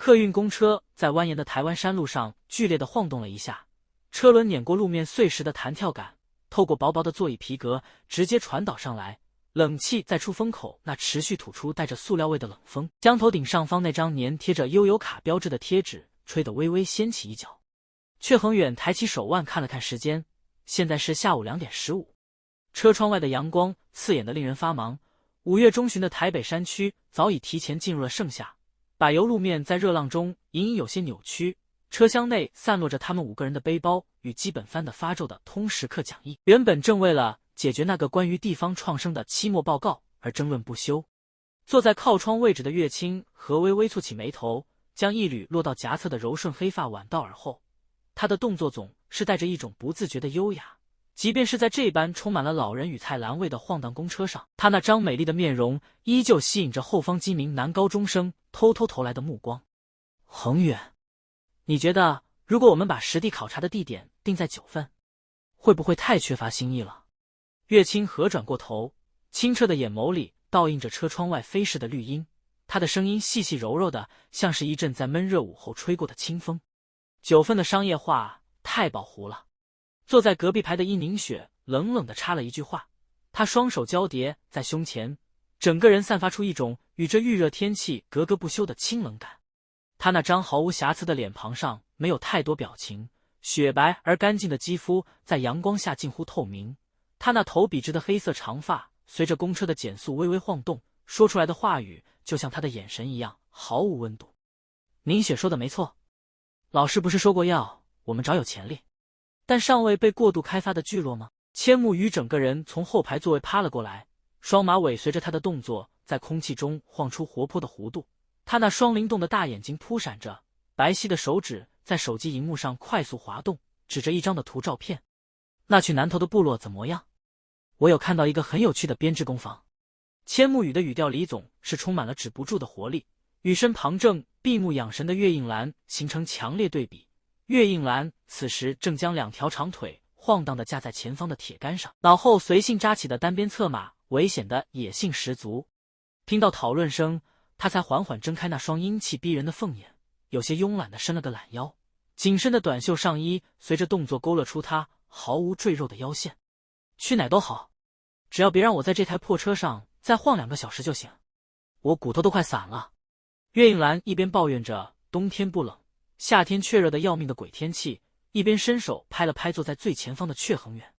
客运公车在蜿蜒的台湾山路上剧烈地晃动了一下，车轮碾过路面碎石的弹跳感，透过薄薄的座椅皮革直接传导上来。冷气在出风口那持续吐出带着塑料味的冷风，将头顶上方那张粘贴着悠游卡标志的贴纸吹得微微掀起一角。阙恒远抬起手腕看了看时间，现在是下午2点15。车窗外的阳光刺眼得令人发茫。5月中旬的台北山区早已提前进入了盛夏，柏油路面在热浪中隐隐有些扭曲，车厢内散落着他们5个人的背包与基本翻得发皱的通识课讲义，原本正为了解决那个关于地方创生的期末报告而争论不休。坐在靠窗位置的岳清和微微蹙起眉头，将一缕落到颊侧的柔顺黑发挽到耳后。他的动作总是带着一种不自觉的优雅，即便是在这般充满了老人与菜篮味的晃荡公车上，他那张美丽的面容依旧吸引着后方几名男高中生偷偷投来的目光。恒远，你觉得如果我们把实地考察的地点定在9份，会不会太缺乏新意了？岳清河转过头，清澈的眼眸里倒映着车窗外飞逝的绿荫，他的声音细细柔柔的，像是一阵在闷热午后吹过的清风。9份的商业化太饱和了。坐在隔壁排的伊宁雪冷冷地插了一句话，她双手交叠在胸前，整个人散发出一种与这预热天气格格不休的清冷感。她那张毫无瑕疵的脸庞上没有太多表情，雪白而干净的肌肤在阳光下近乎透明。她那头笔直的黑色长发随着公车的减速微微晃动，说出来的话语就像她的眼神一样毫无温度。宁雪说的没错，老师不是说过要我们找有潜力但尚未被过度开发的聚落吗？千木鱼整个人从后排座位趴了过来，双马尾随着他的动作在空气中晃出活泼的弧度。他那双灵动的大眼睛扑闪着，白皙的手指在手机荧幕上快速滑动，指着一张的图照片。那去南头的部落怎么样？我有看到一个很有趣的编织工坊。千木语的语调里总是充满了止不住的活力，与身旁正闭目养神的岳应兰形成强烈对比。岳应兰此时正将2条长腿晃荡地架在前方的铁杆上，脑后随性扎起的单边侧马危险的野性十足。听到讨论声，他才缓缓睁开那双英气逼人的凤眼，有些慵懒地伸了个懒腰，紧身的短袖上衣随着动作勾勒出他毫无赘肉的腰线。去哪都好，只要别让我在这台破车上再晃2个小时就行，我骨头都快散了。岳应兰一边抱怨着冬天不冷，夏天却热得要命的鬼天气，一边伸手拍了拍坐在最前方的阙恒远。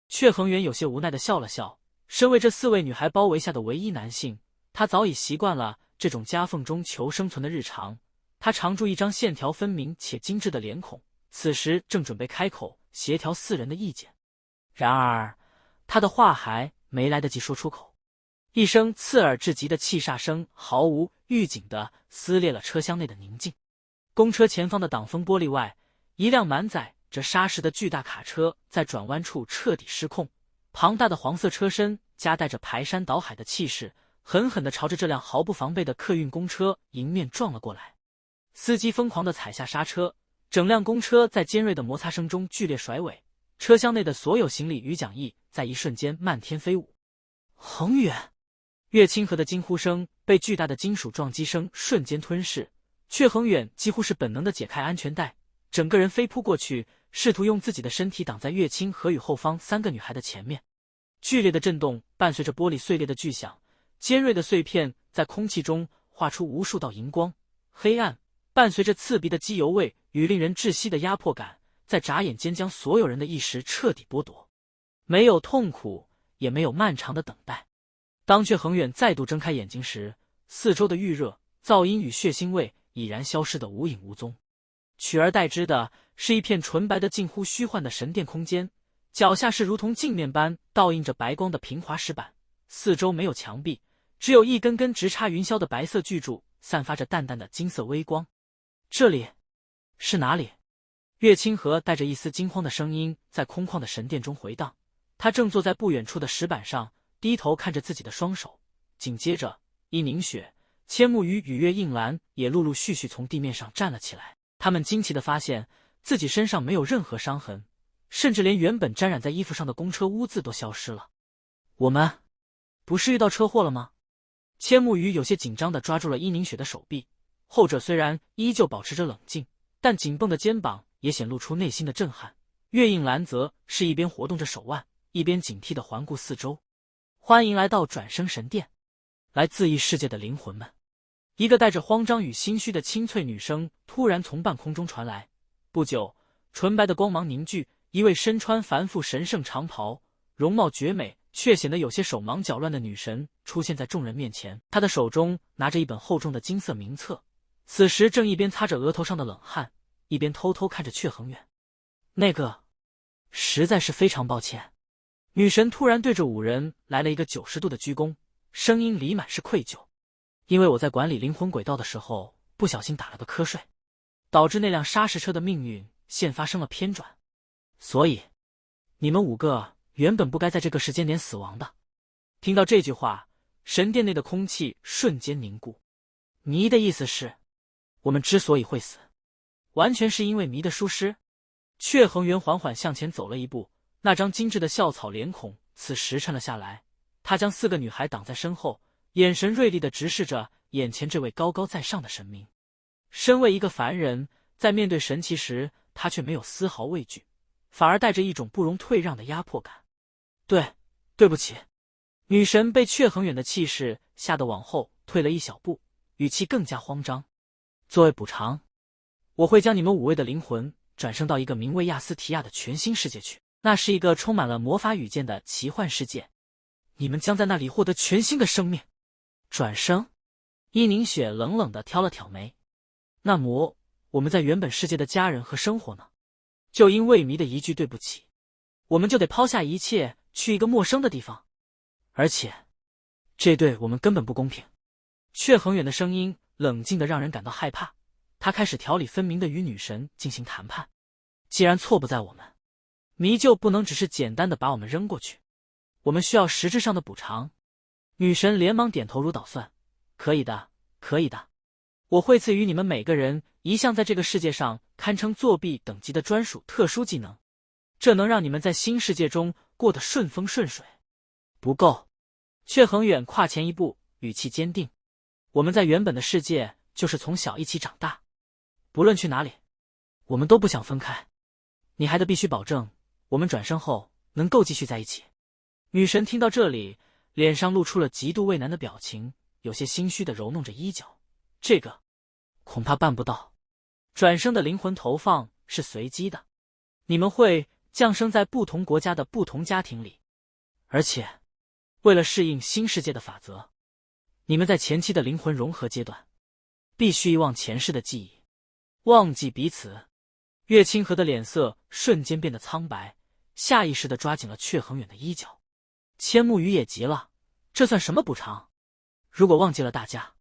阙恒远有些无奈地笑了笑，身为这4位女孩包围下的唯一男性，他早已习惯了这种夹缝中求生存的日常。他常驻一张线条分明且精致的脸孔，此时正准备开口协调4人的意见，然而他的话还没来得及说出口，一声刺耳至极的气煞声毫无预警地撕裂了车厢内的宁静。公车前方的挡风玻璃外，一辆满载着砂石的巨大卡车在转弯处彻底失控，庞大的黄色车身夹带着排山倒海的气势，狠狠地朝着这辆毫不防备的客运公车迎面撞了过来。司机疯狂地踩下刹车，整辆公车在尖锐的摩擦声中剧烈甩尾，车厢内的所有行李与讲义在一瞬间漫天飞舞。恒远！岳清河的惊呼声被巨大的金属撞击声瞬间吞噬，阙恒远几乎是本能地解开安全带，整个人飞扑过去，试图用自己的身体挡在岳清河与后方3个女孩的前面。剧烈的震动伴随着玻璃碎裂的巨响，尖锐的碎片在空气中画出无数道荧光。黑暗伴随着刺鼻的机油味与令人窒息的压迫感，在眨眼间将所有人的意识彻底剥夺。没有痛苦，也没有漫长的等待。当阙恒远再度睁开眼睛时，四周的预热、噪音与血腥味已然消失得无影无踪，取而代之的是一片纯白的近乎虚幻的神殿空间，脚下是如同镜面般倒映着白光的平滑石板，四周没有墙壁，只有一根根直插云霄的白色巨柱，散发着淡淡的金色微光。这里是哪里？岳清河带着一丝惊慌的声音在空旷的神殿中回荡，他正坐在不远处的石板上，低头看着自己的双手。紧接着，伊宁雪、千木鱼与岳应兰也陆陆续续从地面上站了起来。他们惊奇地发现自己身上没有任何伤痕，甚至连原本沾染在衣服上的公车污渍都消失了。我们不是遇到车祸了吗？千木鱼有些紧张地抓住了伊宁雪的手臂，后者虽然依旧保持着冷静，但紧绷的肩膀也显露出内心的震撼。月映兰则是一边活动着手腕，一边警惕地环顾四周。欢迎来到转生神殿，来自异世界的灵魂们。一个带着慌张与心虚的清脆女声突然从半空中传来。不久，纯白的光芒凝聚，一位身穿繁复神圣长袍，容貌绝美却显得有些手忙脚乱的女神出现在众人面前。她的手中拿着一本厚重的金色名册，此时正一边擦着额头上的冷汗，一边偷偷看着阙恒远。那个，实在是非常抱歉。女神突然对着五人来了一个90度的鞠躬，声音里满是愧疚。因为我在管理灵魂轨道的时候不小心打了个瞌睡，导致那辆砂石车的命运线发生了偏转，所以你们5个原本不该在这个时间点死亡的。听到这句话，神殿内的空气瞬间凝固。迷的意思是，我们之所以会死，完全是因为迷的疏失。阙恒源缓缓向前走了一步，那张精致的校草脸孔此时沉了下来。他将4个女孩挡在身后，眼神锐利地直视着眼前这位高高在上的神明。身为一个凡人，在面对神奇时，他却没有丝毫畏惧，反而带着一种不容退让的压迫感。对不起。女神被阙恒远的气势吓得往后退了一小步，语气更加慌张。作为补偿，我会将你们5位的灵魂转生到一个名为亚斯提亚的全新世界去，那是一个充满了魔法与剑的奇幻世界，你们将在那里获得全新的生命。转生？伊宁雪冷冷地挑了挑眉。那么我们在原本世界的家人和生活呢？就因为迷的一句对不起，我们就得抛下一切去一个陌生的地方，而且这对我们根本不公平。阙恒远的声音冷静得让人感到害怕，他开始条理分明地与女神进行谈判。既然错不在我们，迷就不能只是简单地把我们扔过去，我们需要实质上的补偿。女神连忙点头如捣蒜，可以的，可以的，我会赐予你们每个人一项在这个世界上堪称作弊等级的专属特殊技能，这能让你们在新世界中过得顺风顺水。不够。阙恒远跨前一步，语气坚定，我们在原本的世界就是从小一起长大，不论去哪里，我们都不想分开。你还得必须保证我们转生后能够继续在一起。女神听到这里，脸上露出了极度畏难的表情，有些心虚地揉弄着衣角。这个恐怕办不到。转生的灵魂投放是随机的，你们会降生在不同国家的不同家庭里，而且为了适应新世界的法则，你们在前期的灵魂融合阶段必须遗忘前世的记忆，忘记彼此。岳清河的脸色瞬间变得苍白，下意识地抓紧了阙恒远的衣角。千木鱼也急了，这算什么补偿？如果忘记了大家，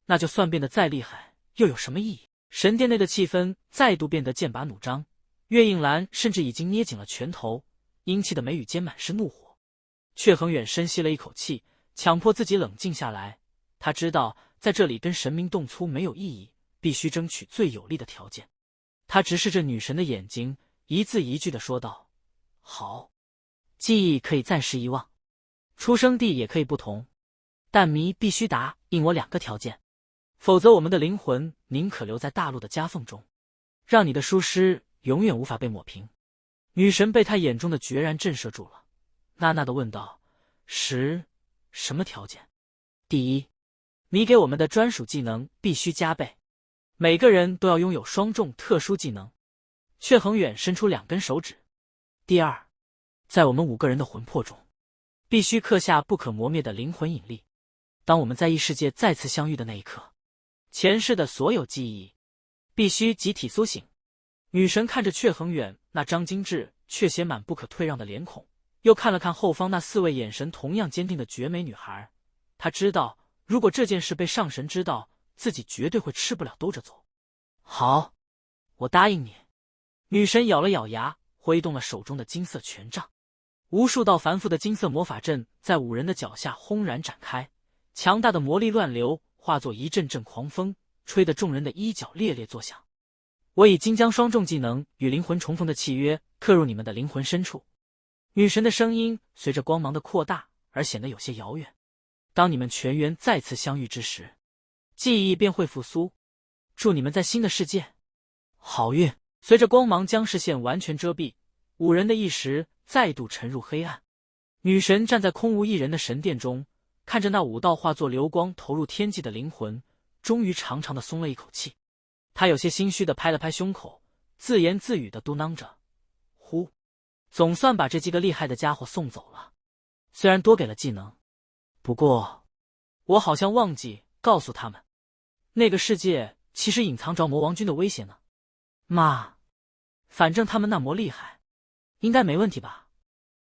那就算变得再厉害又有什么意义？神殿内的气氛再度变得剑拔弩张，岳映兰甚至已经捏紧了拳头，英气的眉宇间满是怒火。阙恒远深吸了一口气，强迫自己冷静下来。他知道在这里跟神明动粗没有意义，必须争取最有利的条件。他直视着女神的眼睛，一字一句地说道：好，记忆可以暂时遗忘，出生地也可以不同，但迷必须答应我2个条件，否则我们的灵魂宁可留在大陆的夹缝中，让你的疏失永远无法被抹平。女神被他眼中的决然震慑住了，呐呐地问道：什么条件？第一，你给我们的专属技能必须加倍，每个人都要拥有双重特殊技能。阙恒远伸出2根手指。第二，在我们5个人的魂魄中必须刻下不可磨灭的灵魂引力，当我们在异世界再次相遇的那一刻，前世的所有记忆必须集体苏醒。女神看着阙恒远那张精致却写满不可退让的脸孔，又看了看后方那4位眼神同样坚定的绝美女孩，她知道如果这件事被上神知道，自己绝对会吃不了兜着走。好，我答应你。女神咬了咬牙，挥动了手中的金色权杖，无数道繁复的金色魔法阵在5人的脚下轰然展开，强大的魔力乱流化作一阵阵狂风，吹得众人的衣角猎猎作响。我已经将双重技能与灵魂重逢的契约刻入你们的灵魂深处。女神的声音随着光芒的扩大而显得有些遥远。当你们全员再次相遇之时，记忆便会复苏，祝你们在新的世界好运。随着光芒将视线完全遮蔽，五人的意识再度沉入黑暗。女神站在空无一人的神殿中，看着那5道化作流光投入天际的灵魂，终于长长的松了一口气。她有些心虚的拍了拍胸口，自言自语的嘟囔着：“呼，总算把这几个厉害的家伙送走了。虽然多给了技能，不过我好像忘记告诉他们，那个世界其实隐藏着魔王军的威胁呢。妈，反正他们那么厉害，应该没问题吧？”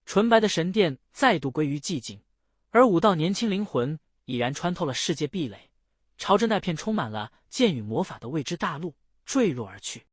纯白的神殿再度归于寂静，而5道年轻灵魂已然穿透了世界壁垒，朝着那片充满了剑与魔法的未知大陆坠落而去。